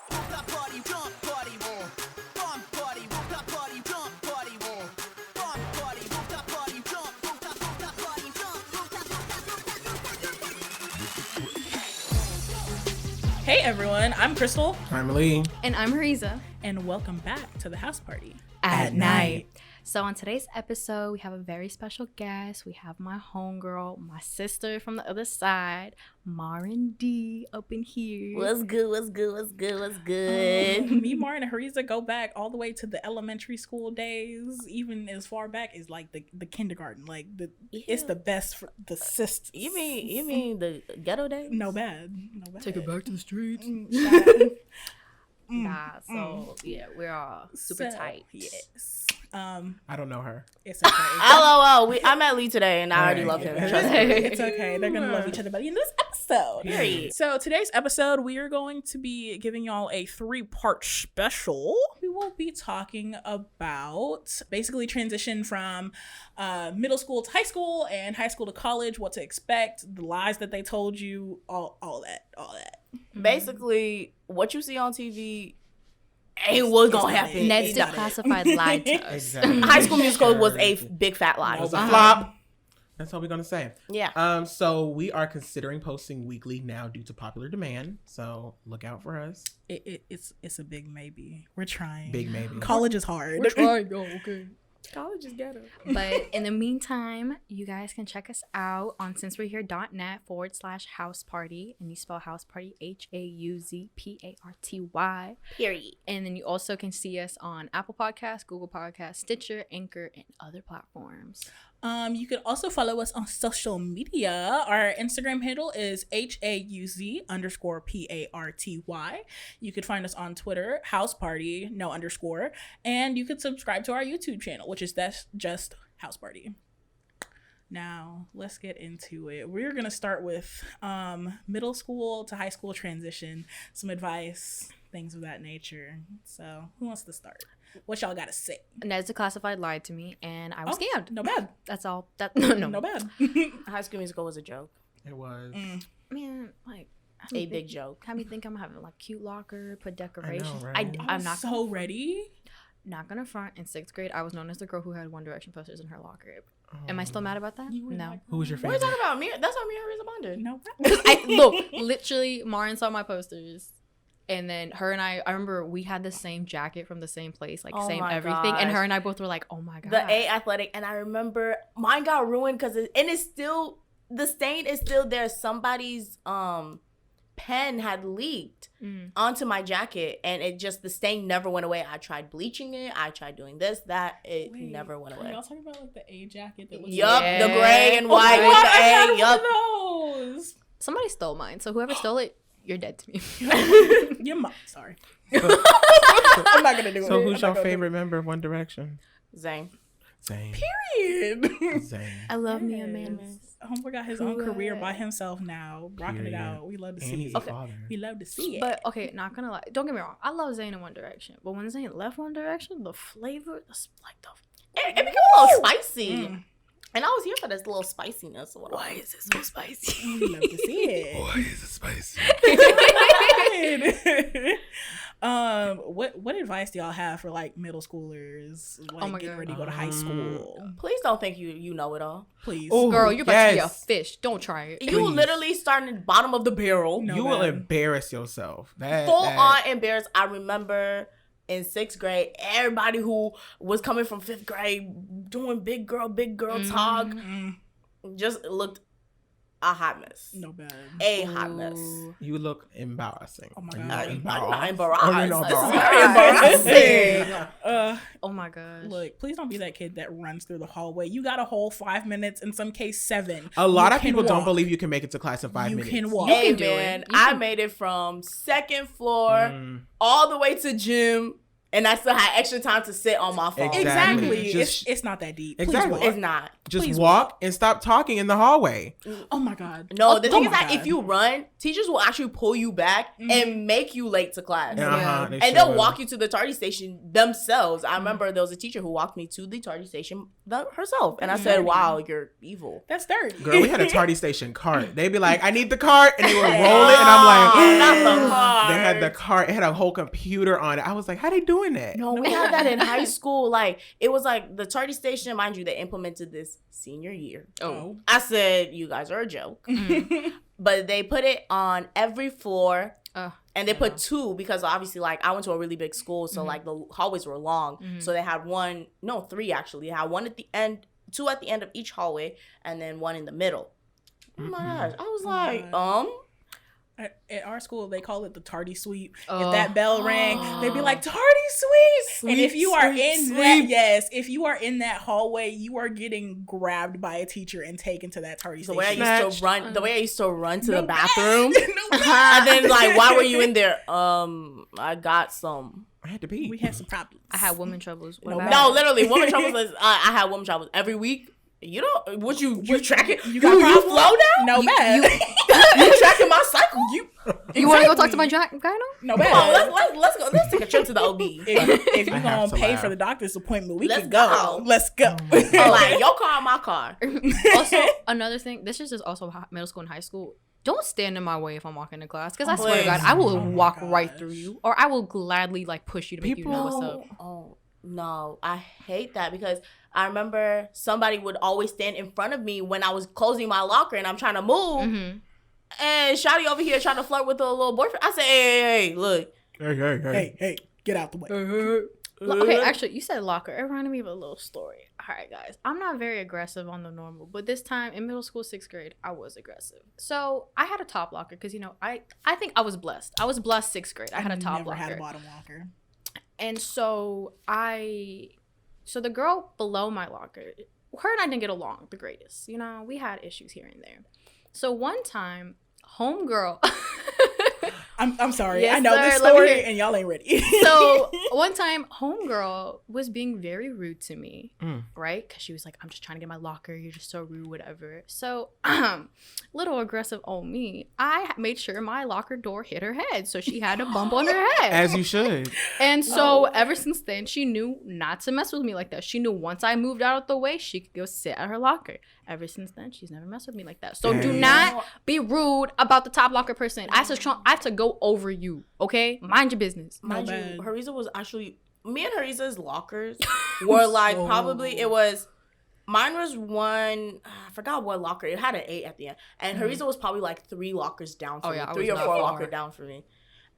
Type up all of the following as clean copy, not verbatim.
Hey everyone, I'm Crystal. I'm Lee. And I'm Hariza. And welcome back to the house party. At night. So on today's episode, we have a very special guest. We have my homegirl, my sister from the other side, Maren Dee, up in here. What's good? Me, Maren, and Hariza go back all the way to the elementary school days, even as far back as like the kindergarten. Like it's the best for the sisters. You mean the ghetto days? No bad. Take it back to the streets. Yeah, we're all super tight. Yes. I don't know her. It's okay. LOL. I met Lee today and I already love him. Trust me. It's okay. They're gonna love each other. But in this episode, Period. So today's episode, we are going to be giving y'all a 3-part special. We will be talking about basically transition from middle school to high school and high school to college, what to expect, the lies that they told you, all that. Basically, what you see on TV ain't what's gonna happen. Ned's Declassified lied to us. Exactly. High School Musical was a big fat lie. It was a flop. That's all we're gonna say. Yeah. So we are considering posting weekly now due to popular demand. So look out for us. It's a big maybe. We're trying. Big maybe. College is hard. We're trying, okay. College is ghetto. But in the meantime, you guys can check us out on sincewerehere.net/house party. And you spell house party HAUZPARTY. Period. And then you also can see us on Apple Podcasts, Google Podcasts, Stitcher, Anchor, and other platforms. You can also follow us on social media. Our Instagram handle is HAUZ_PARTY. You could find us on Twitter, House Party, no underscore. And you could subscribe to our YouTube channel, which is that's just House Party. Now, let's get into it. We're going to start with middle school to high school transition, some advice, things of that nature. So, who wants to start? What y'all got to say? Ned's Declassified lied to me, and I was scammed. No bad. That's all. No bad. High School Musical was a joke. It was. Man, like A big joke. Have me think I'm having like cute locker, put decorations. I know, right? I'm not so ready. Not gonna front. In 6th grade, I was known as the girl who had One Direction posters in her locker. Am I still mad about that? No. Who was your What are favorite? you talking about? Me? That's how me and Hariza bonded. No I look, literally, Maren saw my posters. And then her and I remember we had the same jacket from the same place, like Oh same my everything. gosh. And her and I both were like, oh my God. The A athletic, and I remember mine got ruined because it's still, the stain is still there. Somebody's pen had leaked onto my jacket, and the stain never went away. I tried bleaching it. I tried doing this, that. It never went away. Y'all talking about like the A jacket that was Yup, Yeah. the gray and white Oh with my the God, I had A. one Yup. of those. Somebody stole mine. So whoever stole it, you're dead to me. Your mom. Sorry. I'm not gonna do it. So who's I'm your not gonna favorite member of One Direction? Zayn. Zayn. Period. Zayn. I love me a man. Homeboy got his own career by himself now, rocking it Period. out. We love to And see he's it. a father. We love to see it. But okay, not gonna lie. Don't get me wrong. I love Zayn in One Direction. But when Zayn left One Direction, the flavor, It became a little spicy. And I was here for this little spiciness. why is it so spicy? we love to see it. Boy, is it spicy. What advice do y'all have for like middle schoolers, like Oh my getting God. ready to go to high school? Please don't think you know it all. Please. Oh, Girl, you're about to be a yes. fish. Don't try it. You literally starting at the bottom of the barrel. No. You will bad. embarrass yourself. Full on embarrassed. I remember in 6th grade, everybody who was coming from 5th grade doing big girl talk just looked a hot mess. No bad. A hot mess. You look embarrassing. Oh my Are you God. I'm embarrassed? not embarrassed. Oh, you're not This is embarrassed. very embarrassing. Oh my gosh. Look, please don't be that kid that runs through the hallway. You got a whole 5 minutes, in some case 7. A lot You of can people don't walk. believe you can make it to class in 5 You minutes. can walk. Hey can do man, it. You I can- made it from 2nd floor all the way to gym and I still had extra time to sit on my phone. Exactly. Just- It's not that deep. Exactly. Please walk. It's not. Just Please walk and stop talking in the hallway. Oh my God. No, the thing oh is my that God. if you run, teachers will actually pull you back and make you late to class. Uh-huh, they And sure they'll will. walk you to the tardy station themselves. I remember there was a teacher who walked me to the tardy station herself. And I said, wow, you're evil. That's dirty. Girl, we had a tardy station cart. They'd be like, I need the cart. And they would roll it. And I'm like, not the cart. They had the cart. It had a whole computer on it. I was like, how they doing that? No, we had that in high school. Like, it was like the tardy station, mind you, they implemented this senior year. Oh. I said, you guys are a joke. But they put it on every floor. And they put 2 because obviously, like, I went to a really big school. So, like, the hallways were long. So they had 3 actually. They had 1 at the end, 2 at the end of each hallway, and then 1 in the middle. Oh my gosh. I was like, At our school, they call it the tardy sweep. Oh. If that bell rang, they'd be like, tardy sweep. And if you are if you are in that hallway, you are getting grabbed by a teacher and taken to that tardy the station. way I used to run to the No bathroom. No And then, like, why were you in there? I got some. I had to pee. We had some problems. I had woman troubles. What No, about No, it? literally, woman troubles. I had woman troubles every week. You don't. What you track it? You got you problems? flow now? No bad. You tracking my cycle? You want to go talk to my gyno? No Come on, bad. let's go. Let's take a trip to the OB. If you're I have going to to pay laugh. for the doctor's appointment, we Let's can go. go. Let's go. Like, your car, my car. Also, another thing, this is just also middle school and high school. Don't stand in my way if I'm walking to class, because I swear to God, I will walk right through you, or I will gladly like push you to make you know what's up. Oh no, I hate that because I remember somebody would always stand in front of me when I was closing my locker and I'm trying to move, and Shawty over here trying to flirt with a little boyfriend. I said, hey, look. Hey, get out the way. Okay, actually, you said locker. It reminded me of a little story. All right, guys. I'm not very aggressive on the normal, but this time in middle school, 6th grade, I was aggressive. So I had a top locker because, you know, I think I was blessed. I was blessed 6th grade. I had a top never locker. had a bottom locker. And so the girl below my locker, her and I didn't get along the greatest. You know, we had issues here and there. So one time, homegirl. I'm sorry. Yes, I know sir. this Let me story hear it. and y'all ain't ready. So one time, homegirl was being very rude to me, right? Because she was like, I'm just trying to get my locker. You're just so rude, whatever. So little aggressive on me. I made sure my locker door hit her head. So she had a bump on her head. As you should. And so ever since then, she knew not to mess with me like that. She knew once I moved out of the way, she could go sit at her locker. Ever since then, she's never messed with me like that. So do not be rude about the top locker person. I have to go over you, okay? Mind your business. Mind bad. you, Hariza was actually, me and Hariza's lockers were like, probably, it was, mine was one, I forgot what locker, it had an 8 at the end. And Hariza was probably like 3 lockers down from me, I 3 was or 4 not locker far. down from me.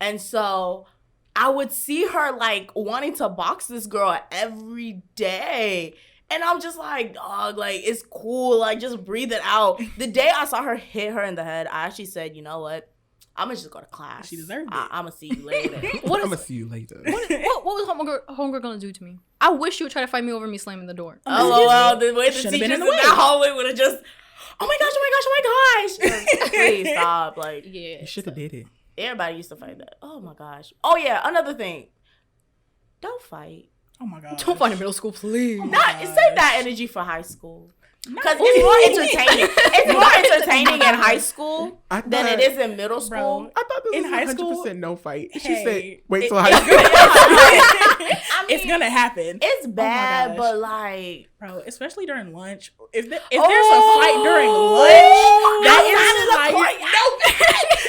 And so I would see her like wanting to box this girl every day. And I'm just like, dog, like, it's cool. Like, just breathe it out. The day I saw her hit her in the head, I actually said, you know what? I'm going to just go to class. She deserved it. I'm going to see you later. I'm going to see you later. What was homegirl gonna do to me? I wish she would try to fight me over me slamming the door. LOL, the way the Should've teachers been in in the way. that hallway would have just, oh my gosh. Please stop. Like, Yeah. You should have did it. everybody used to fight that. Oh my gosh. Oh yeah, another thing. Don't fight. Oh my God. Don't fight in middle school, please. Save that energy for high school. Because it's more entertaining. It's more entertaining in high school than it is in middle school. Bro, I thought this in was high 100% school, no fight. She hey, said, wait till it- high it's school. I mean, It's gonna happen. It's bad, gosh. but like, Bro, especially during lunch. If there's a fight during lunch, that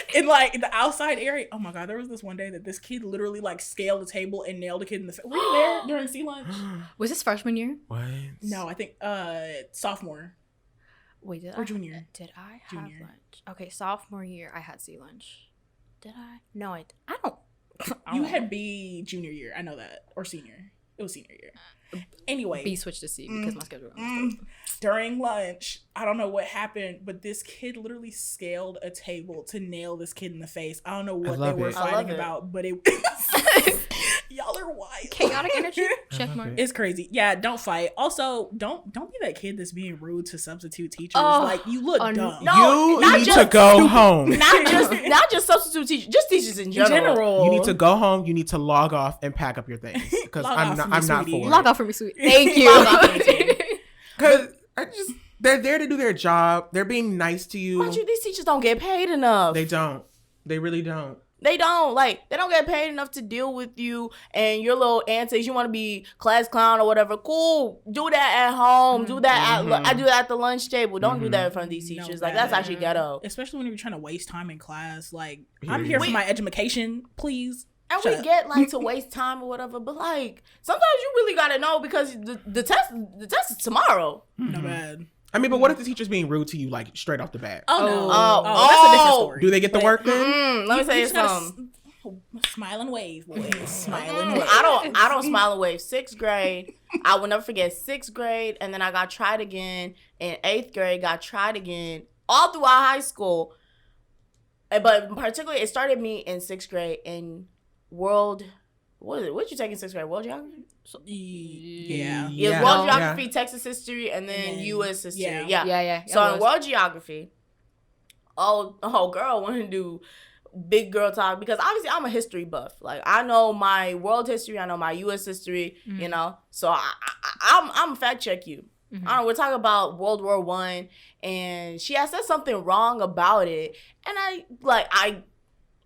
is in like the outside area. Oh my God, there was this one day that this kid literally like scaled a table and nailed a kid in the face. Were you there during sea lunch? Was this freshman year? What? No, I think sophomore Wait, did or I? junior. Did I have Junior. lunch? Okay, sophomore year, I had sea lunch. Did I? No, I don't. You had B junior year. I know that, or senior. It was senior year. Anyway, B switched to C because my schedule. Was during lunch, I don't know what happened, but this kid literally scaled a table to nail this kid in the face. I don't know what they love were it. I love fighting it. about, but it Y'all are wild. Chaotic energy. Check love mark. it. It's crazy. Yeah, don't fight. Also, don't be that kid that's being rude to substitute teachers. Oh, like you look dumb. No, You not need just to go home. not just substitute teachers, just teachers in general. You need to go home. You need to log off and pack up your things because Log I'm off not. for me, I'm not sweetie. for Log it. off for me, sweet. Thank you. Log off for me, sweetie. Because they're there to do their job. They're being nice to you. Mind you, these teachers don't get paid enough. They don't. They really don't. They don't. Like, they don't get paid enough to deal with you and your little antics. You want to be class clown or whatever. Cool. Do that at home. Do that I do that at the lunch table. Don't do that in front of these teachers. Like, that's actually ghetto. Especially when you're trying to waste time in class. Like, Here I'm you here go. for my education, please. And Shut we up. get, like, to waste time or whatever. But, like, sometimes you really got to know because the test is tomorrow. No bad. I mean, but what if the teacher's being rude to you, like, straight off the bat? Oh, no. Oh. That's a different story. Do they get the But work then? Let me tell you just gotta something. Smile and wave, boys. Smile and wave. I don't smile and wave. 6th grade, I will never forget 6th grade, and then I got tried again in 8th grade. Got tried again all throughout high school, but particularly it started me in 6th grade in world. What is it? What did you take in 6th grade? World geography. Yeah. Yeah, world geography, Texas history, and then U.S. history. yeah. Yeah. So in world geography, girl wanted to do big girl talk because obviously I'm a history buff. Like I know my world history, I know my U.S. history, you know. So I'm fact check you. I don't know. We're talking about World War I, and she had said something wrong about it, and I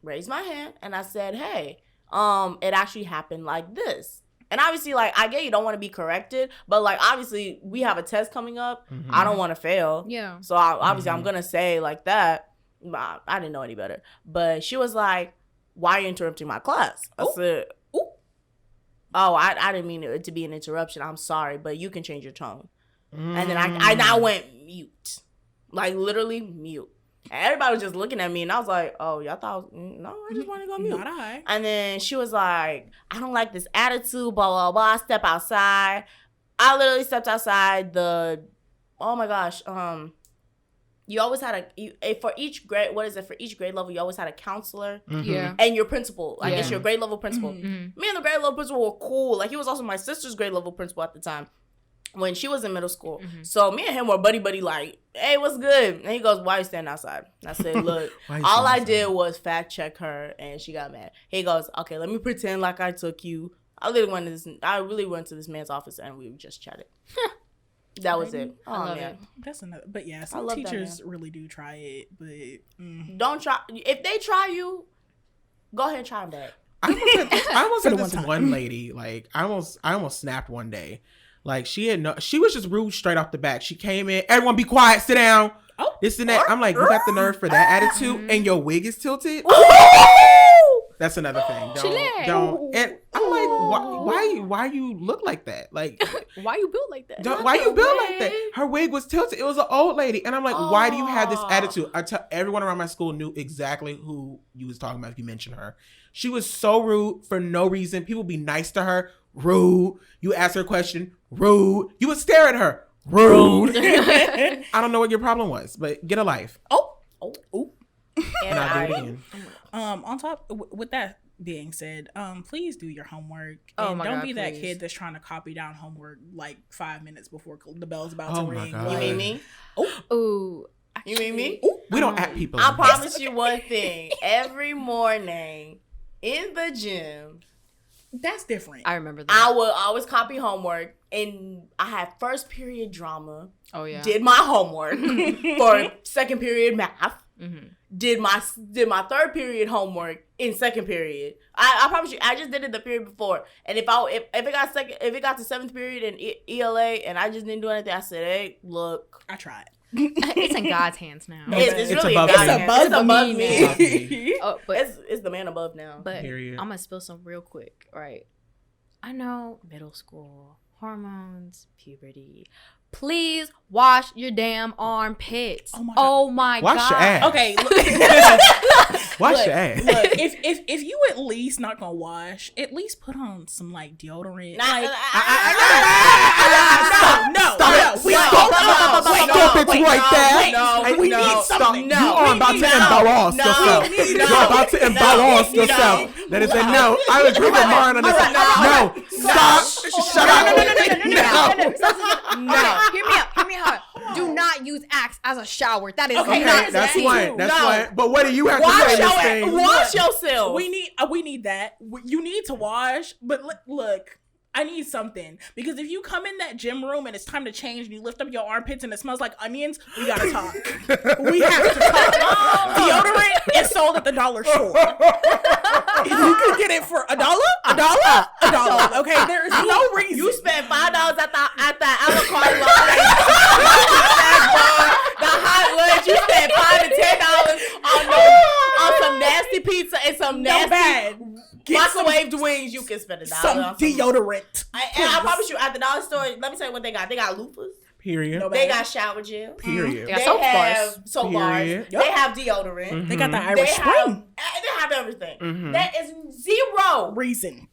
raised my hand and I said, hey, it actually happened like this. And obviously, like, I get you don't want to be corrected, but, like, obviously, we have a test coming up. I don't want to fail. Yeah. So, obviously, I'm going to say like that. I didn't know any better. But she was like, why are you interrupting my class? I said, oh, I didn't mean it to be an interruption. I'm sorry, but you can change your tone. And then I went mute. Like, literally mute. And everybody was just looking at me, and I was like, oh, y'all thought, no, I just want to go mute. Not I. And then she was like, I don't like this attitude, blah, blah, blah. Step outside. I literally stepped outside oh my gosh. You always had for each grade level, you always had a counselor. Yeah. And your principal. Like, it's Yeah. your grade level principal. Me and the grade level principal were cool. Like, he was also my sister's grade level principal at the time when she was in middle school. So me and him were buddy, like, hey, what's good? And he goes, why are you standing outside? And I said, look, all I did was fact check her, and she got mad. He goes, okay, let me pretend like I took you. I really went to this man's office, and we just chatted. That was it. I love man. it. That's another. But yeah, some love that, teachers really do try it. But Don't try. If they try you, go ahead and try them back. I almost had the this one time. one lady, like, I almost snapped one day. Like, she was just rude straight off the bat. She came in, everyone be quiet, sit down. Oh. This and that. I'm like, you got the nerve for that attitude, and your wig is tilted. That's another thing. Don't. And I'm like, why you look like that? Like, Why you built like that? why you built like that? Her wig was tilted. It was an old lady, and I'm like, why do you have this attitude? I tell everyone around my school knew exactly who you was talking about if you mentioned her. She was so rude for no reason. People be nice to her. Rude. You ask her a question. Rude. You would stare at her. Rude. I don't know what your problem was, but get a life. And I'll do it again. on top with that being said, please do your homework. Oh And my don't God, be that please. kid that's trying to copy down homework like 5 minutes before the bell's about Oh to my ring. God. you mean me? Ooh. You mean me? We don't at people. I in here. promise you one thing. Every morning in the gym, That's different. I remember that. I would always copy homework, and I had first period drama. Oh yeah. Did my homework for second period math. Mm-hmm. Did my third period homework in second period. I promise you, I just did it the period before. And if it got to seventh period in ELA and I just didn't do anything, I said, hey, look. I tried. It's in God's hands now. It's It's really above God's me. hands. It's above me me. Above me. Oh, but It's the man above now. But Period. I'm gonna spill some real quick, right? I know middle school, hormones, puberty, please wash your damn armpits. Oh my God. Wash your ass. Okay. Wash your ass. Look, if you at least not gonna wash, at least put on some like deodorant. No. We Stop it right there. We need something. You are about to embarrass yourself. You're about to embarrass yourself. That is a no. I agree with Maren on this. No. Stop. Shut up. No. Hear me out. Do not use Axe as a shower. That is Okay, not that's safe. one. That's one. But what do you have to say in this thing? Wash yourself. We need that. You need to wash. But look, I need something, because if you come in that gym room and it's time to change and you lift up your armpits and it smells like onions, we gotta talk. We have to talk. Deodorant is sold at the dollar store. You can get it for $1. Okay, there is no reason. You spend $5 at the a la carte line. The hot lunch, you spend $5 to $10 on some nasty pizza and some nasty microwaved wings. You can spend $1 some on deodorant. I promise you, at the dollar store, let me tell you what they got. They got loofahs. Period. They got shower gel. Period. They got They soap have bars. soap bars. Period. They have deodorant. They got the They Irish Spring have everything. Mhm. That is zero. reason.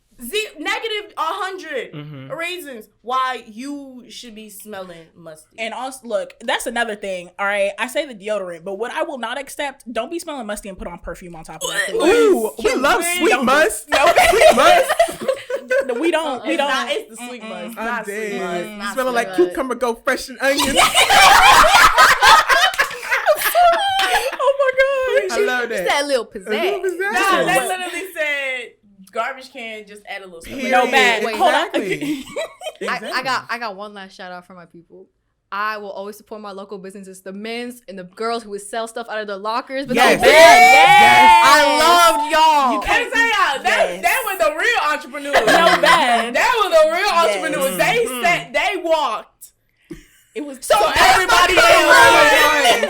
Negative 100 Mhm. reasons why you should be smelling musty. And also, look, that's another thing. All right, I say the deodorant, but what I will not accept, don't be smelling musty and put on perfume on top of that. Ooh, we love sweet Don't- must. No, Sweet must. no, we don't. We It's don't. not, it's the sweet must. I'm Not sweet must. dead. Not Smelling sweet like must. cucumber go fresh and onions. Oh my I love It's that. that little A little pizzazz. pizzazz. No, they What? literally said garbage can, just add a little stuff. Period. No bad. Wait, Hold on. Exactly. I got one last shout out for my people. I will always support my local businesses, the men's and the girls who would sell stuff out of their lockers. But Yes. no bad. Yes. I loved y'all. You Let me tell y'all, that was the real entrepreneurs. No bad. That was the real entrepreneurs. They said they walked. It was So everybody else.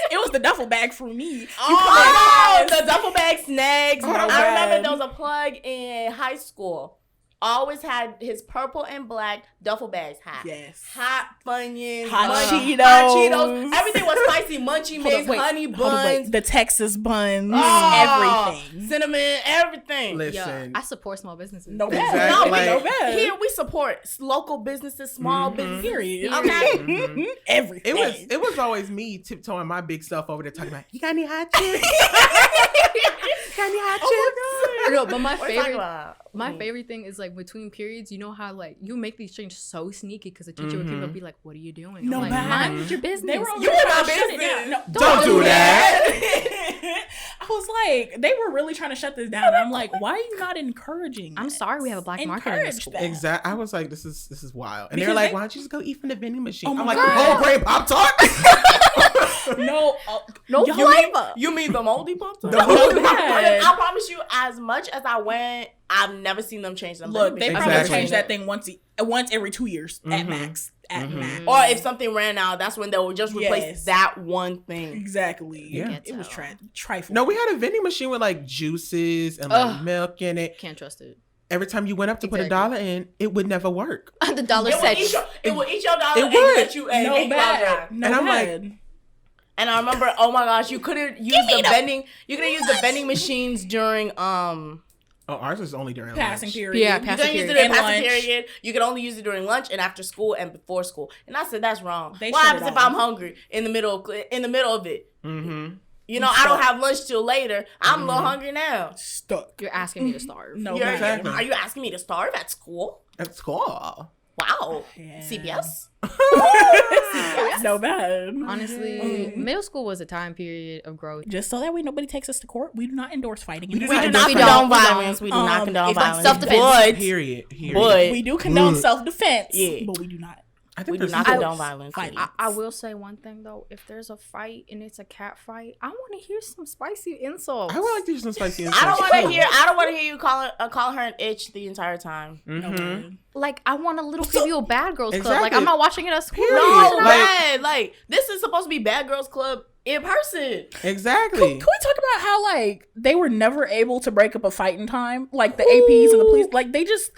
It was the duffel bag for me. Oh, the duffel bag snags. Oh, I God. remember there was a plug in high school. Always had his purple and black duffel bags hot. Yes. Hot Funyuns. Hot Cheetos. Cheetos. Hot Cheetos. Everything was spicy. Munchie Hold mix, on, wait, honey hold on, wait. buns. The Texas buns, Oh, everything. Cinnamon, everything. Listen. I support small businesses. No bad. Exactly. No bad. Here we support local businesses, small businesses. Period. Okay. Everything. It was always me tiptoeing my big self over there talking about, you got any hot chips? Got any hot chips? No, but my What are you talking favorite, about? my favorite thing is like between periods. You know how like you make these changes so sneaky because the teacher would be like, "What are you doing?" I'm No like, bad. mind your business. They were over You there in trying my to shut it business. down. No, Don't do that. I was like, they were really trying to shut this down. And I'm like, why are you not encouraging? I'm this? sorry we have a black market in this Encourage school. that. Exactly. I was like, this is wild. And Because they're like, they- why don't you just go eat from the vending machine? Oh I'm my like, God. whole grain Pop Tart? No, No y'all- flavor. You mean the moldy pop? The No moldy bad. I promise you, as much as I went, I've never seen them change them. Look, they probably Exactly. change that thing once every 2 years at Mhm. max. At max. Or if something ran out, that's when they would just replace Yes. that one thing. Exactly. Yeah. It was trifling. No, we had a vending machine with like juices and like Ugh. milk in it. Can't trust it. Every time you went up to put Exactly. $1 in, it would never work. The dollar It will said. eat your dollar It and would. let you and No make you out dry. bad. No And I'm bad. And I remember, oh my gosh, you couldn't use the vending. You couldn't use the vending machines during Oh, ours was only during Passing lunch. period. Yeah, You passing couldn't use it period. during And passing lunch. period. You could only use it during lunch and after school and before school. And I said that's wrong. They What shut happens it if off. I'm hungry in the middle of it? Mm-hmm. You know, I don't have lunch till later. I'm a little hungry now. Stuck. You're asking me to starve. No You're- bad. Are you asking me to starve at school? That's cool. Wow. Yeah. CPS? No bad. Honestly, middle school was a time period of growth. Just so that way nobody takes us to court, we do not endorse fighting. We do in We not do the not We South. don't. condone violence. We do not condone if violence. self-defense. But, Period. but We do condone Good. self-defense, Yeah. but we do not. I think we do there's not some- condone violence. Fighting. I will say one thing though. If there's a fight and it's a cat fight, I want to hear some spicy insults. I would like to do some spicy I don't insults, want to too. hear. I don't want to hear you call her an itch the entire time. No Mhm. bad. Like I want a little preview of Bad Girls Club. Like Exactly. I'm not watching it at school. Period. No, Like- man. Like this is supposed to be Bad Girls Club in person. Exactly. Can we talk about how like they were never able to break up a fight in time? Like the APs and the police, like they just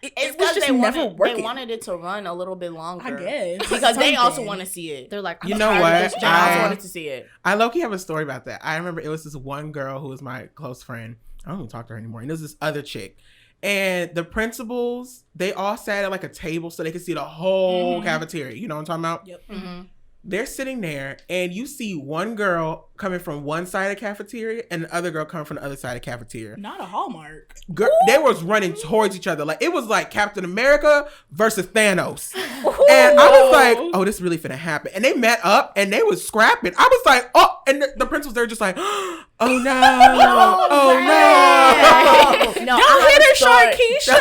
It's was because just they never wanted, working. they wanted it to run a little bit longer. I guess. Because they also Something. want to see it. They're like, You I'm know tired of what? this They job. also wanted to see it. I low-key have a story about that. I remember it was this one girl who was my close friend. I don't even talk to her anymore. And there was this other chick. And the principals, they all sat at like a table so they could see the whole cafeteria. You know what I'm talking about? Yep. Mm-hmm. They're sitting there and you see one girl coming from one side of the cafeteria and the other girl coming from the other side of the cafeteria. Not a Hallmark. Girl, they was running towards each other. Like, it was like Captain America versus Thanos. And I was like, oh, this really finna happen. And they met up and they was scrapping. I was like, oh, and the principals, they're just like, oh no, oh no. No, Don't hit her, Sharkeisha.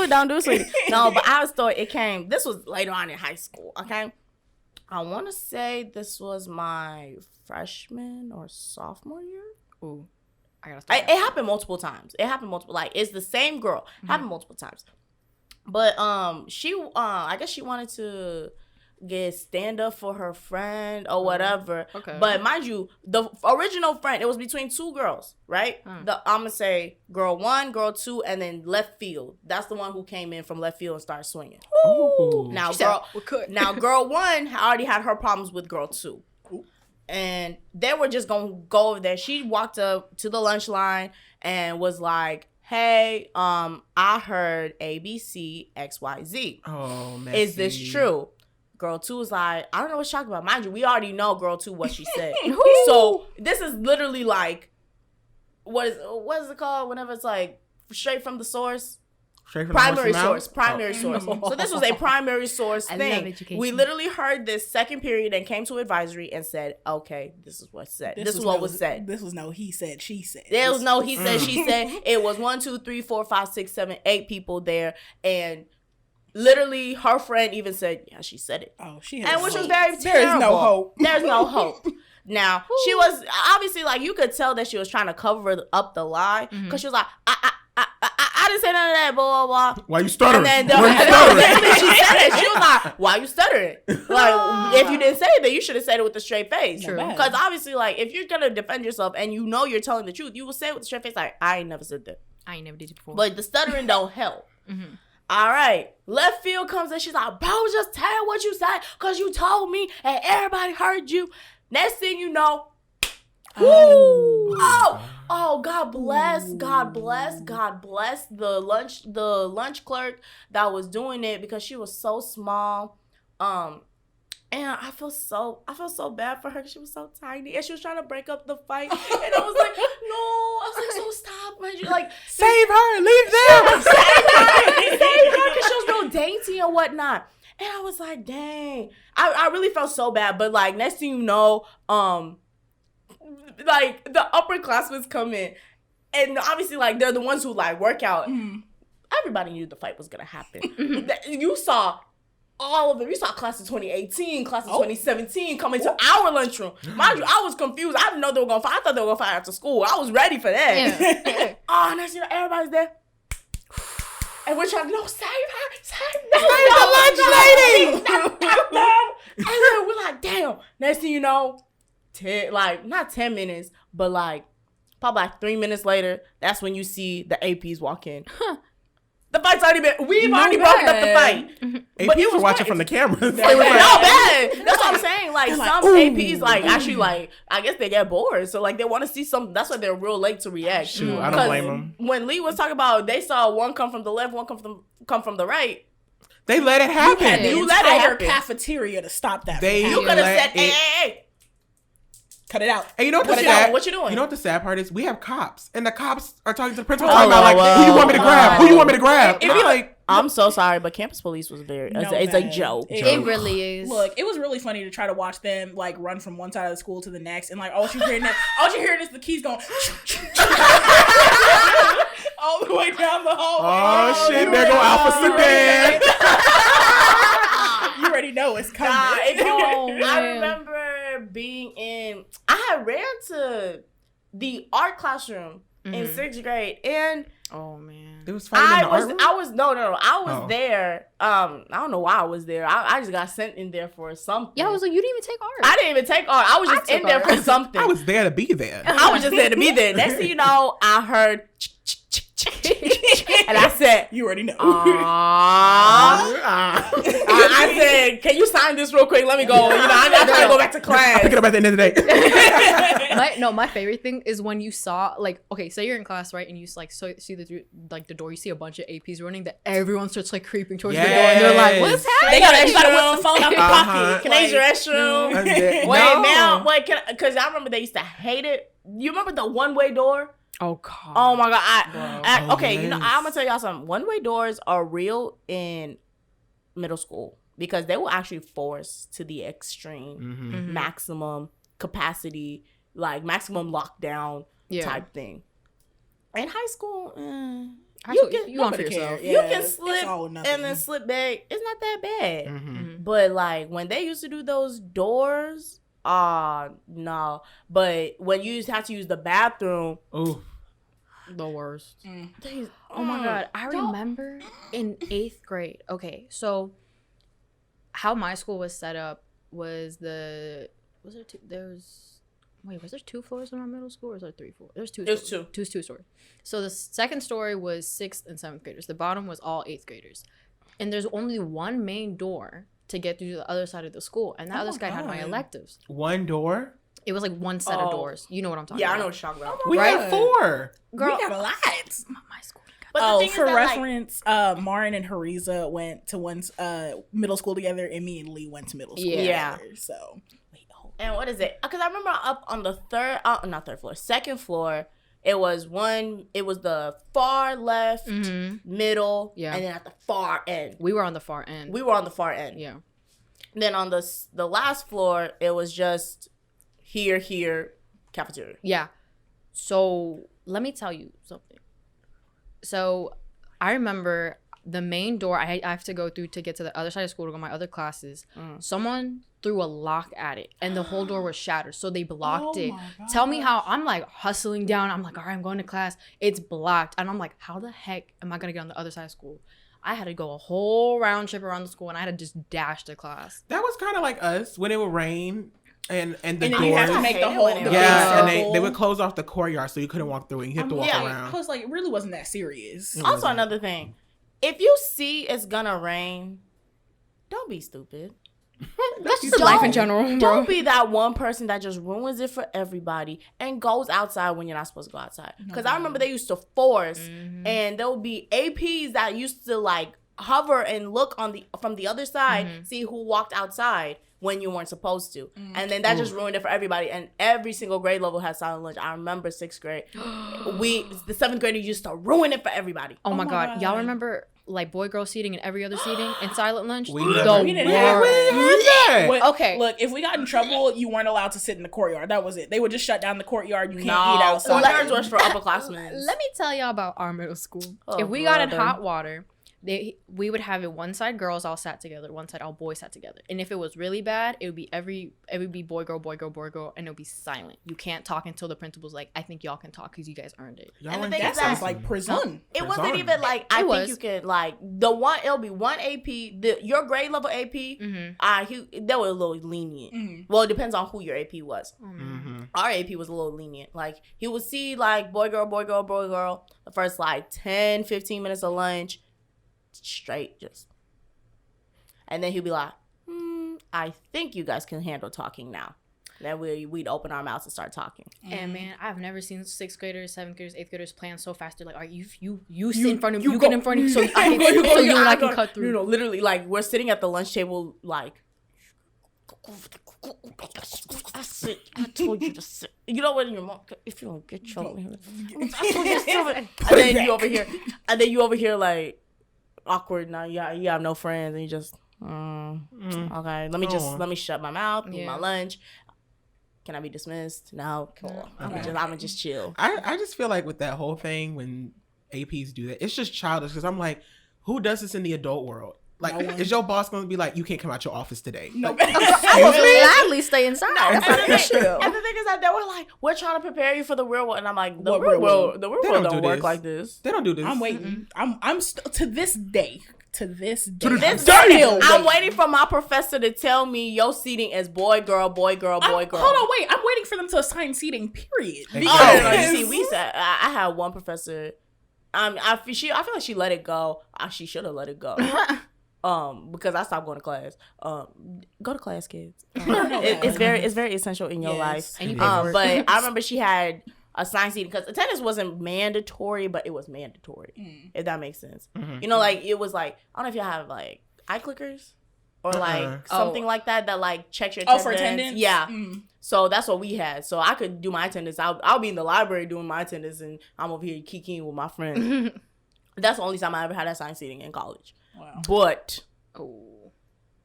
Don't do it, sweetie. No, but I have a story. It came. This was later on in high school. Okay, I want to say this was my freshman or sophomore year. Ooh, I gotta start. It happened multiple times. Like, it's the same girl. Happened multiple times. But she I guess she wanted to get stand up for her friend or whatever. Okay. But mind you, the original friend, it was between two girls, right? I'm gonna say girl 1, girl 2, and then left field. That's the one who came in from left field and started swinging. Ooh. Now, She said, girl 1 already had her problems with girl 2. And they were just gonna go over there. She walked up to the lunch line and was like, hey, I heard ABC XYZ. Oh, man. Is this true? Girl 2 was like, I don't know what you're talking about. Mind you, we already know girl 2 what she said. So this is literally like, what is it called? Whenever it's like straight from the source. Straight from the Primary horse's source. mouth? Primary source. So this was a primary source I thing. love education. We literally heard this second period and came to advisory and said, okay, this is what's said. This is what was said. This was no he said, she said. There was no he said, she said. It was 1, 2, 3, 4, 5, 6, 7, 8 people there. And literally her friend even said, yeah, she said it. Oh, she And which was very terrible. There is no hope. There's no hope. Now, she was obviously like, you could tell that she was trying to cover up the lie because she was like, I didn't say none of that, blah, blah, blah. Why you stuttering? And Why you then stuttering? she said it. She was like, why you stuttering? Like, if you didn't say it, then you should have said it with a straight face. True. Because obviously, like, if you're going to defend yourself and you know you're telling the truth, you will say it with a straight face, like, I ain't never said that. I ain't never did it before. But the stuttering don't help. All right. Left field comes in. She's like, bro, just tell what you said because you told me and everybody heard you. Next thing you know, God bless the lunch clerk that was doing it because she was so small. And I feel so bad for her. She was so tiny, and she was trying to break up the fight. And I was like, no. I was like, so stop, man. Like, Save her. Leave them. save her, because she was real dainty and whatnot. And I was like, dang. I really felt so bad. But like, next thing you know, like the upperclassmen come in, and obviously, like, they're the ones who like work out. Everybody knew the fight was gonna happen. You saw all of them. You saw class of 2018, class of 2017 coming to our lunchroom. Mind you, I was confused. I didn't know they were gonna fight. I thought they were gonna fight after school. I was ready for that. Yeah. And next thing you know, everybody's there. And we're trying to, no, save her. Save the lunch lady. And then we're like, damn. Next thing you know, not 10 minutes, but like probably like 3 minutes later, that's when you see the APs walk in. The fight's already been, we've already broken up the fight. But you were watching from the cameras. They were bad. That's what I'm saying. Like, some APs, like, actually, like, I guess they get bored. So, like, they want to see something. That's why they're real late to react. Shoot, I don't blame them. When Lee was talking about, they saw one come from the left, one come from the right. They let it happen. You let it happen. Cafeteria to stop that. You could have said, hey. Cut it out. And you know what you doing? You know what the sad part is? We have cops, and the cops are talking to the principal, talking about like, who you want me to grab? Who you want me to grab? If you like, I'm so sorry, but campus police was it's a joke. It really is. Look, it was really funny to try to watch them like run from one side of the school to the next, and like all you're hearing is the keys going all the way down the hall. Oh shit! There go Alpha Sedan. You already know it's coming. I remember being I had ran to the art classroom in 6th grade, and oh man, it was fighting in the art room? I was there. I don't know why I was there. I just got sent in there for something. Yeah, I was like, you didn't even take art. I didn't even take art. I was just in there for something. I was there to be there. I was just there to be there. Next thing you know, I heard And I said, You already know. I said, can you sign this real quick? Let me go. I'm not trying to go back to class. Pick it up at the end of the day. My favorite thing is when you saw, like, okay, say you're in class, right, and you like see the door, you see a bunch of APs running, that everyone starts like creeping towards the door, and they're like, what's happening? They gotta whip the phone out the pocket. Can I use your restroom? Because I remember they used to hate it. You remember the one-way door? Oh God. Oh my God. Okay, yes. I'm gonna tell y'all something. One-way doors are real in middle school because they will actually force to the extreme, maximum capacity, like maximum lockdown type thing. In high school, you want for yourself. You can slip and then slip back. It's not that bad. But like when they used to do those doors, no. But when you have to use the bathroom, the worst. Oh my God. I remember in 8th grade. Okay, so how my school was set up was was there 2 floors in our middle school or was there 3 floors? There's 2 stories. It was 2 stories. So the second story was 6th and 7th graders. The bottom was all 8th graders. And there's only one main door to get through to the other side of the school. And that other side had my electives. One door? It was like one set of doors. You know what I'm talking about. Yeah, I know what you're talking about. We had 4. Girl, we got a lot. My school. But for reference, Maren and Hariza went to one middle school together, and me and Lee went to middle school together. So, and what is it? Because I remember up on the second floor, it was the far left, middle, and then at the far end. We were on the far end. Yeah. Then on the last floor, it was just here, cafeteria. Yeah. So let me tell you something. So I remember the main door I have to go through to get to the other side of school to go to my other classes. Someone threw a lock at it and the whole door was shattered. So they blocked it. Tell me how. I'm like hustling down. I'm like, all right, I'm going to class. It's blocked. And I'm like, how the heck am I going to get on the other side of school? I had to go a whole round trip around the school and I had to just dash to class. That was kind of like us when it would rain. And the doors. You have to make the whole and they would close off the courtyard so you couldn't walk through it. You had to walk around. I was like, it really wasn't that serious. Also, another thing, if you see it's gonna rain, don't be stupid. That's just life in general, bro. Don't be that one person that just ruins it for everybody and goes outside when you're not supposed to go outside. Because I remember they used to force, and there would be APs that used to like hover and look from the other side, see who walked outside when you weren't supposed to. And then that just ruined it for everybody. And every single grade level had silent lunch. I remember 6th grade. The 7th graders used to ruin it for everybody. Oh my God. Y'all remember like boy-girl seating and every other seating in silent lunch? We didn't have that. Okay. Look, if we got in trouble, you weren't allowed to sit in the courtyard. That was it. They would just shut down the courtyard. You can't eat outside. Letters was for upperclassmen. Let me tell y'all about our middle school. If we got in hot water, we would have it one side girls all sat together, one side all boys sat together. And if it was really bad, it would be boy girl, and it would be silent. You can't talk until the principal's like, I think y'all can talk because you guys earned it. That sounds like prison. It wasn't even like I think you could like it'll be one AP, your grade level AP. They were a little lenient. Well, it depends on who your AP was. Our AP was a little lenient. Like he would see like boy girl, the first like 10-15 minutes of lunch. Straight just, and then he'd be like, I think you guys can handle talking now. Then we'd open our mouths and start talking. And man, I've never seen 6th graders, 7th graders, 8th graders plan so fast. They're like, all right, you sit in front of me, you get in front of me, so you and I can cut through. You know, literally, like we're sitting at the lunch table, like. I told you to sit. You know what? Your mom, if you don't get your, I told you to sit. And then you over here, like. Awkward now. Yeah, you have no friends, and you just okay. Let me shut my mouth. Eat my lunch. Can I be dismissed? No. Cool. I'm just chill. I just feel like with that whole thing when APs do that, it's just childish. Because I'm like, who does this in the adult world? Like, is your boss going to be like, you can't come out your office today? No. Like, I will gladly stay inside. And the thing is that they were like, we're trying to prepare you for the real world. And I'm like, the real world don't work like this. They don't do this. I'm waiting. I'm still to this day. I'm waiting for my professor to tell me your seating is boy, girl. Hold on, wait. I'm waiting for them to assign seating, period. You see, I had one professor. I feel like she let it go. She should have let it go. Because I stopped going to class. Go to class, kids. It's very essential in your life. And you but I remember she had assigned seating because attendance wasn't mandatory, but it was mandatory. If that makes sense. You know, like it was like, I don't know if y'all have like eye clickers or like something like that like checks your attendance. For attendance? Yeah. So that's what we had. So I could do my attendance. I'll be in the library doing my attendance, and I'm over here kikiing with my friends. That's the only time I ever had assigned seating in college. Wow. But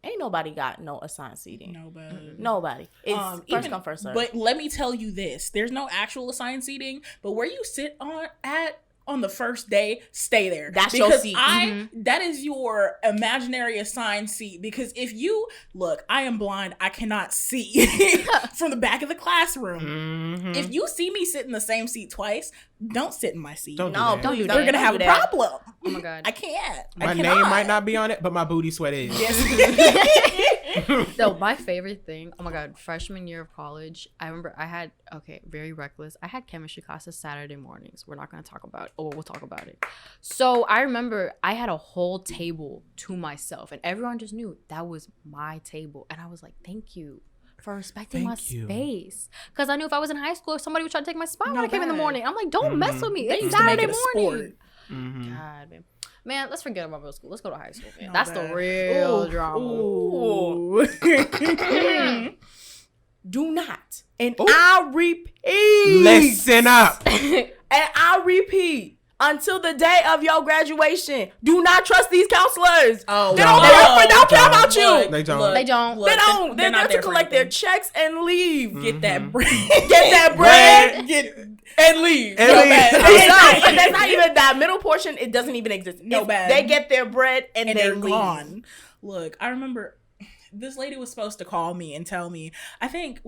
ain't nobody got no assigned seating. Nobody. It's first come, first serve. But let me tell you this. There's no actual assigned seating, but where you sit on the first day, stay there. That's your seat. That is your imaginary assigned seat. Because if you look, I am blind. I cannot see from the back of the classroom. If you see me sit in the same seat twice, don't sit in my seat. Don't do that. We're gonna have a problem. Oh my God, I can't. My name might not be on it, but my booty sweat is. No, my favorite thing, oh my God, freshman year of college, I remember very reckless. I had chemistry classes Saturday mornings. We're not going to talk about it. Oh, we'll talk about it. So I remember I had a whole table to myself, and everyone just knew that was my table. And I was like, thank you for respecting my space. Because I knew if I was in high school, somebody would try to take my spot when I came in the morning. I'm like, don't mess with me. It's Saturday morning. God, man, let's forget about middle school. Let's go to high school, man. That's the real drama. Do not. And I repeat. Listen up. And I repeat. Until the day of your graduation, do not trust these counselors. They don't care about you. They don't. They don't. They don't. They're there to collect their checks and leave. Get that bread. Get that bread. And leave. That's not even that middle portion. It doesn't even exist. They get their bread and they're leave. Gone. Look, I remember this lady was supposed to call me and tell me, I don't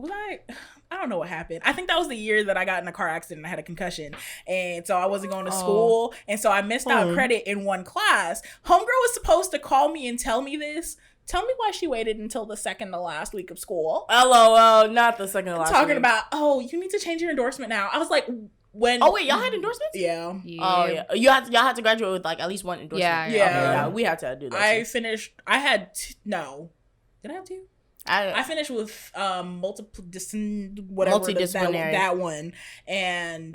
know what happened. I think that was the year that I got in a car accident and I had a concussion. And so I wasn't going to school. And so I missed out credit in one class. Homegirl was supposed to call me and tell me this. Tell me why she waited until the second to last week of school. LOL, not the second to last Talking about, you need to change your endorsement now. I was like, when? Oh, wait, y'all had endorsements? Yeah. Oh, yeah. Y'all had to graduate with like at least one endorsement. Yeah. Okay, we had to do that. I finished, Did I have two? I finished with multidisciplinary, that one, and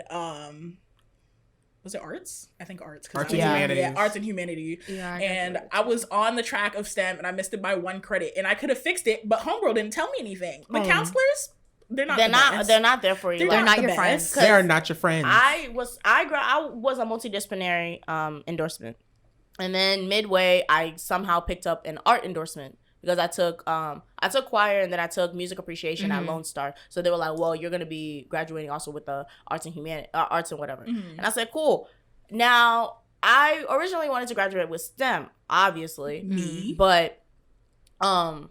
was it arts? I think arts. Arts and humanities. Yeah, arts and humanity. Yeah, and I was on the track of STEM, and I missed it by one credit, and I could have fixed it, but homegirl didn't tell me anything. The counselors, they're not there for you. They're not your friends. They are not your friends. I was a multidisciplinary endorsement, and then midway, I somehow picked up an art endorsement. Because I took choir and then I took music appreciation at Lone Star. So they were like, well, you're going to be graduating also with the arts and whatever. And I said, cool. Now, I originally wanted to graduate with STEM, obviously. Me. But I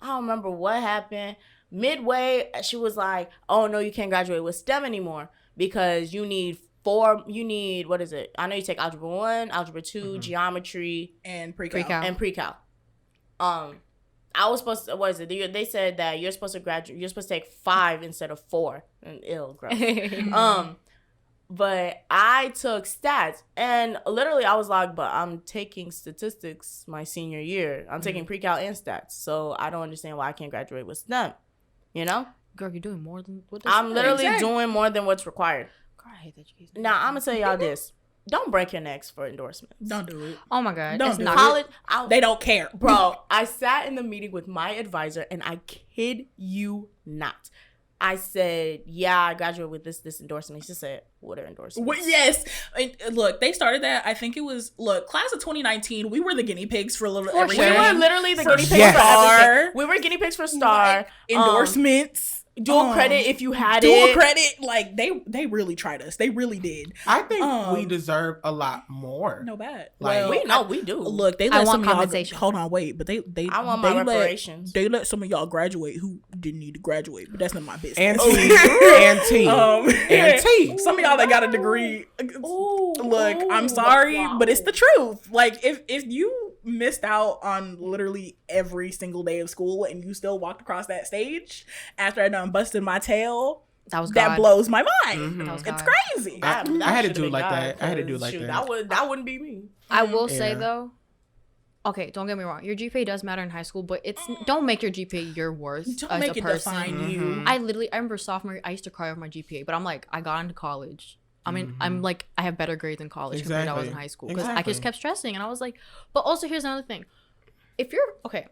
don't remember what happened. Midway, she was like, oh, no, you can't graduate with STEM anymore because you need what is it? I know you take Algebra 1, Algebra 2, Geometry. And Pre-Cal. I was supposed to, what is it? They said that you're supposed to take 5 instead of 4. Ew, gross. But I took stats, and literally I was like, but I'm taking statistics my senior year. I'm taking pre-cal and stats, so I don't understand why I can't graduate with STEM. You know? Girl, you're doing more than what I'm literally doing more than what's required. Girl, I hate education. Now, I'm going to tell y'all this. Don't break your necks for endorsements. Don't do it. Oh my God. Don't do college. They don't care. Bro, I sat in the meeting with my advisor and I kid you not. I said, yeah, I graduated with this endorsement. She said, what are endorsements? Well, yes. And look, they started that. I think it was, class of 2019. We were the guinea pigs for a little everything. We were literally the guinea pigs for everything. We were guinea pigs for STAR. Endorsements. Dual credit if you had dual credit. Like, they really tried us. They really did. I think we deserve a lot more. No bad. Like, we do. Look, they let some of y'all. Hold on, wait. But I want my reparations. They let some of y'all graduate who didn't need to graduate. But that's not my business. And T. Some of y'all that got a degree. Look, I'm sorry, but it's the truth. Like, if you missed out on literally every single day of school and you still walked across that stage after I done busted my tail, That blows my mind. Mm-hmm. It's crazy. I had to do it like that. I had to do it like that. That wouldn't be me. I will say though, okay, don't get me wrong. Your GPA does matter in high school, but don't make your GPA your worth Don't as make a it person. define you. I remember sophomore year, I used to cry over my GPA, but I'm like, I got into college. I mean, I'm like, I have better grades in college compared to I was in high school because I just kept stressing, and I was like, but also here's another thing. If you're okay,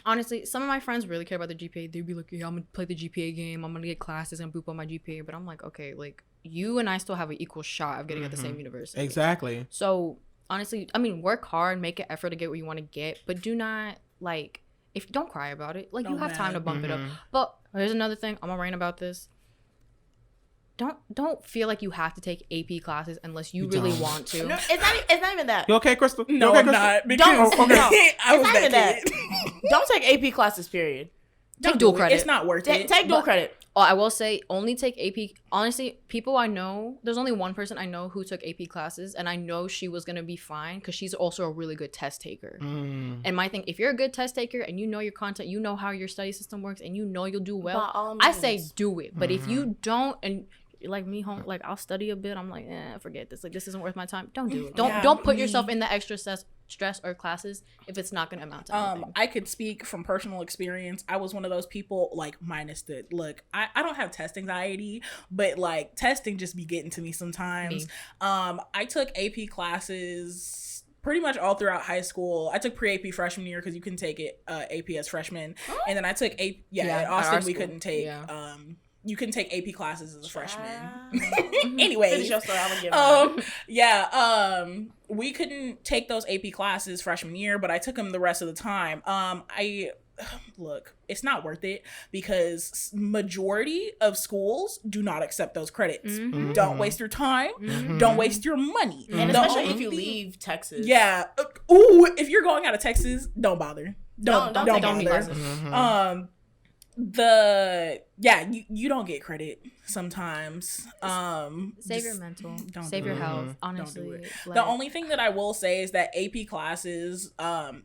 honestly, some of my friends really care about the GPA. They'd be like, yeah, I'm gonna play the GPA game. I'm gonna get classes and boop on my GPA. But I'm like, okay, like you and I still have an equal shot of getting at the same university. Exactly. So honestly, I mean, work hard, make an effort to get what you want to get, but do not like don't cry about it. Like you have time to bump it up. But here's another thing. I'm gonna rant about this. Don't feel like you have to take AP classes unless you really want to. No, it's not even that. You okay, Crystal? No, okay, I'm not. Because I was that kid. Don't take AP classes, period. Take dual credit. It's not worth it. Take dual credit. Oh, I will say only take AP. Honestly, people I know, there's only one person I know who took AP classes, and I know she was going to be fine because she's also a really good test taker. And my thing, if you're a good test taker and you know your content, you know how your study system works, and you know you'll do well, I say do it. But if you don't, and like me, home, like I'll study a bit, I'm like, forget this. Like this isn't worth my time. Don't do it. Don't put yourself in the extra stress or classes if it's not going to amount to anything. I could speak from personal experience. I was one of those people, like minus the look. I don't have test anxiety, but like testing just be getting to me sometimes. I took AP classes pretty much all throughout high school. I took pre-AP freshman year because you couldn't take it AP as freshman, and then I took AP. At Austin we couldn't take. You couldn't take AP classes as a freshman. Anyways, we couldn't take those AP classes freshman year, but I took them the rest of the time. Look, it's not worth it because majority of schools do not accept those credits. Don't waste your time. Don't waste your money. And especially if you leave Texas. Yeah. If you're going out of Texas, don't bother. Don't bother. You don't get credit sometimes. Save your mental, save your health. Honestly, don't do it. The only thing that I will say is that AP classes,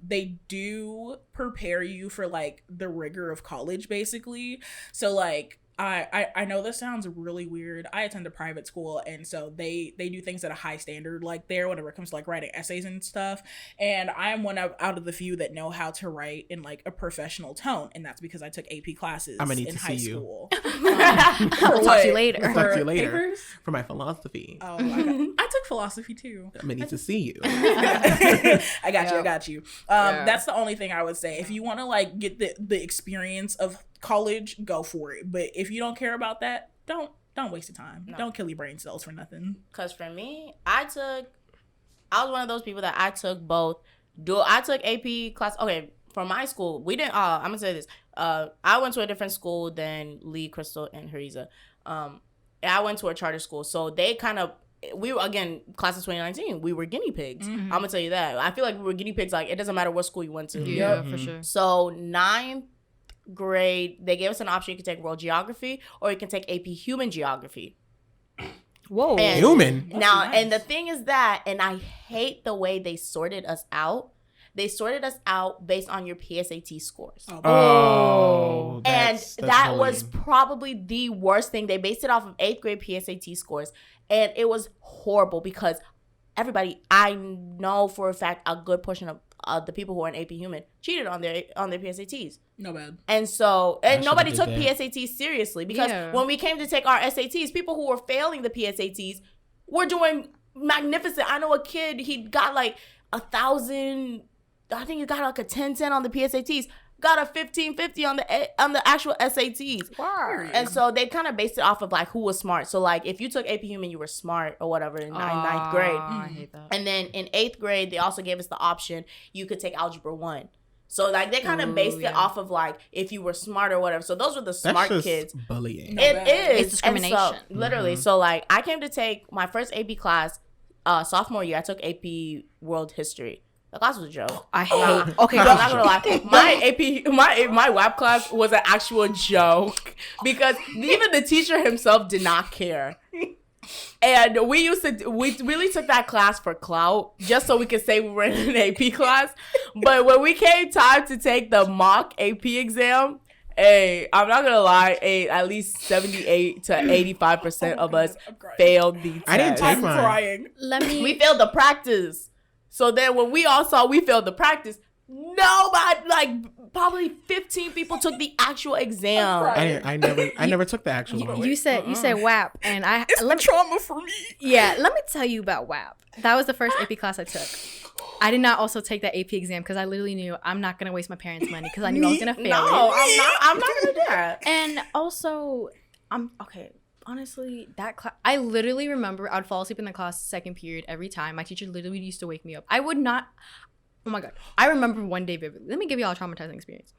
they do prepare you for like the rigor of college, basically. So like I know this sounds really weird. I attend a private school, and so they do things at a high standard, like there whenever it comes to like writing essays and stuff. And I am one out of the few that know how to write in like a professional tone, and that's because I took AP classes in high school. I'll talk to you later. I'll talk to you later for my philosophy. Oh, I took philosophy too. I'm gonna need to see you. I got you. That's the only thing I would say. If you want to like get the experience of college, go for it. But if you don't care about that, don't waste your time. No. Don't kill your brain cells for nothing. Because for me, I was one of those people that I took both. I took AP class. Okay, for my school, we didn't. I'm gonna say this. I went to a different school than Lee, Crystal, and Hariza. I went to a charter school, so they kind of. We were, again, class of 2019, we were guinea pigs. I'm gonna tell you that. I feel like we were guinea pigs. Like it doesn't matter what school you went to. Yeah, for sure. So 9th grade, they gave us an option. You can take world geography or you can take AP human geography. Whoa. And human. Now, and the thing is that, and I hate the way they sorted us out. They sorted us out based on your PSAT scores. Oh. And that was probably the worst thing. They based it off of 8th grade PSAT scores. And it was horrible because everybody, I know for a fact, a good portion of the people who are in AP Human cheated on their PSATs. No bad. And so, and nobody took PSATs seriously because when we came to take our SATs, people who were failing the PSATs were doing magnificent. I know a kid, he got like 1,000. I think he got like a 1010 on the PSATs. Got a 1550 on the actual SATs. Wow. And so they kind of based it off of like who was smart. So like if you took AP Human, you were smart or whatever in ninth grade. I hate that. And then in 8th grade, they also gave us the option you could take Algebra 1. So like they kind of based it off of like if you were smart or whatever. So those were the smart kids. Bullying. It is. It's discrimination. So, literally. So like I came to take my first AP class sophomore year. I took AP World History. The class was a joke. I hate. Okay, I'm not gonna lie. My WAP class was an actual joke because even the teacher himself did not care. And we really took that class for clout, just so we could say we were in an AP class. But when we came time to take the mock AP exam, Hey, I'm not gonna lie. Hey, at least 78 to 85% of us failed the test. I didn't take I'm mine. crying. We failed the practice. So then when we all saw we failed the practice, nobody, like probably 15 people took the actual exam. I never took the actual one. You said WAP, and It's trauma for me. Yeah, let me tell you about WAP. That was the first AP class I took. I did not also take that AP exam because I literally knew I'm not gonna waste my parents' money because I knew I was gonna fail. No, I'm not gonna do that. And also, okay. Honestly, that class, I literally remember I'd fall asleep in the class second period every time. My teacher literally used to wake me up. I would not. Oh my God. I remember one day vividly. Let me give you all a traumatizing experience.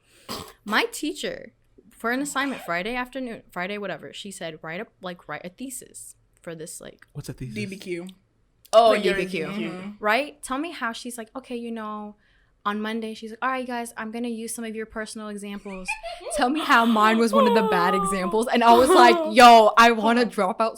My teacher, for an assignment Friday, whatever, she said, write a thesis for this, like. What's a thesis? DBQ. Oh, for DBQ. Mm-hmm. Right? Tell me how she's like, okay, on Monday, she's like, all right, guys, I'm going to use some of your personal examples. Tell me how mine was one of the bad examples. And I was like, yo, I want to drop out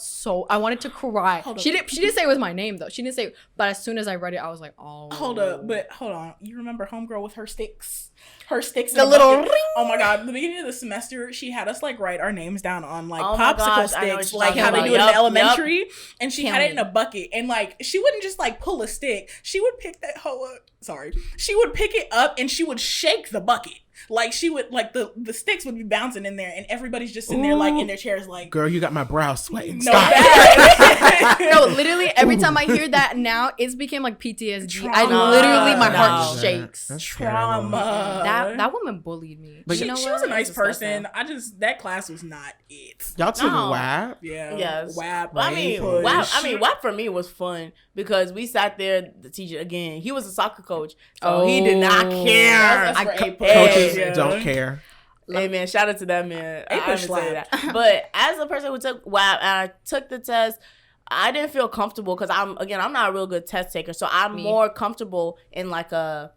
I wanted to cry. She didn't say it was my name, though. She didn't say, but as soon as I read it, I was like, oh. Hold on. You remember homegirl with her sticks? Her sticks. The little ring. Oh my God. At the beginning of the semester, she had us like write our names down on like Oh my popsicle gosh, I know what sticks, you're like talking how they about. do it in Yup, elementary. And she Kill had it me. in a bucket. And like, she wouldn't just like pull a stick. She would pick that hoe up. Sorry. She would pick it up and she would shake the bucket. Like she would, like the sticks would be bouncing in there and everybody's just sitting there like in their chairs like. Girl, you got my brow sweating. No, Stop. bad. No, literally, every time I hear that now, it's became like PTSD. My heart No. shakes. That's Trauma. That woman bullied me. But She, you know she what? was a nice Disgusting. person. That class was not it. Y'all took No. WAP? Yeah. Yes. WAP. I mean, push. WAP for me was fun because we sat there. The teacher again, he was a soccer coach, so he did not care. That's for A push. Coaches Yeah. don't care. Hey man, shout out to that man. A I push haven't said slapped. that. But as a person who took WAP and I took the test, I didn't feel comfortable because I'm not a real good test taker, so I'm more comfortable in like a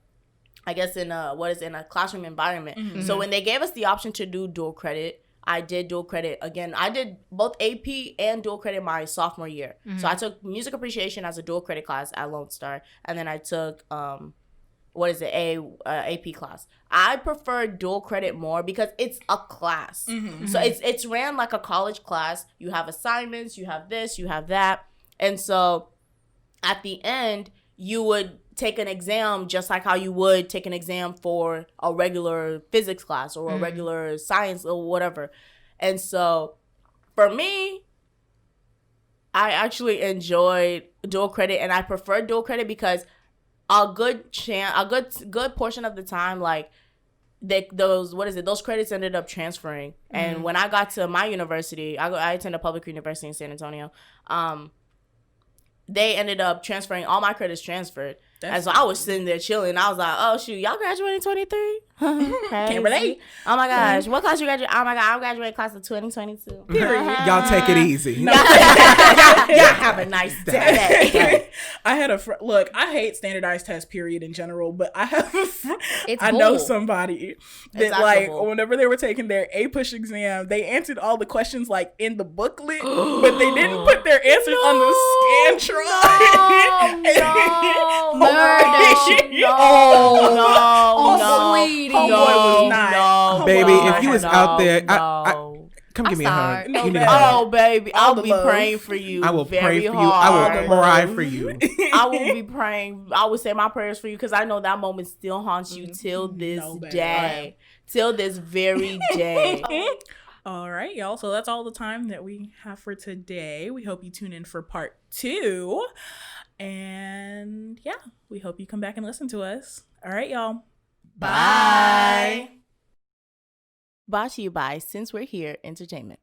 classroom environment. Mm-hmm. So when they gave us the option to do dual credit, I did dual credit again. I did both AP and dual credit my sophomore year. So I took music appreciation as a dual credit class at Lone Star, and then I took AP class. I prefer dual credit more because it's a class. Mm-hmm. So it's ran like a college class. You have assignments, you have this, you have that, and so at the end you would take an exam just like how you would take an exam for a regular physics class or a regular science or whatever. And so for me, I actually enjoyed dual credit, and I prefer dual credit because a good portion of the time, like those credits ended up transferring. And when I got to my university, I attend a public university in San Antonio. They ended up transferring, all my credits transferred. And so I was sitting there chilling. I was like, oh, shoot, y'all graduating 23? Can't relate. Oh, my gosh. What class you graduate? Oh, my God, I'm graduating class of 2022. Period. Y'all take it easy. Y'all have a nice day. I had a look. I hate standardized tests, period, in general. But I have, It's I know bull. somebody that It's like actual bull. whenever they were taking their A push exam, they answered all the questions like in the booklet, but they didn't put their answers on the Scantron. No, murder. No, sweetie. Homeboy was not. no, Baby, no, if you was out there, no. come I'm give me a hug. sorry. No, You need a babe. hug. Oh, baby, All I'll the be love. praying for you. I will very pray for you. hard. I will cry for you. I will be praying. I will say my prayers for you because I know that moment still haunts you till this No, babe. day. Till this very day. All right, y'all. So that's all the time that we have for today. We hope you tune in for part 2. And yeah, we hope you come back and listen to us. All right, y'all. Bye. Brought to you by Since We're Here Entertainment.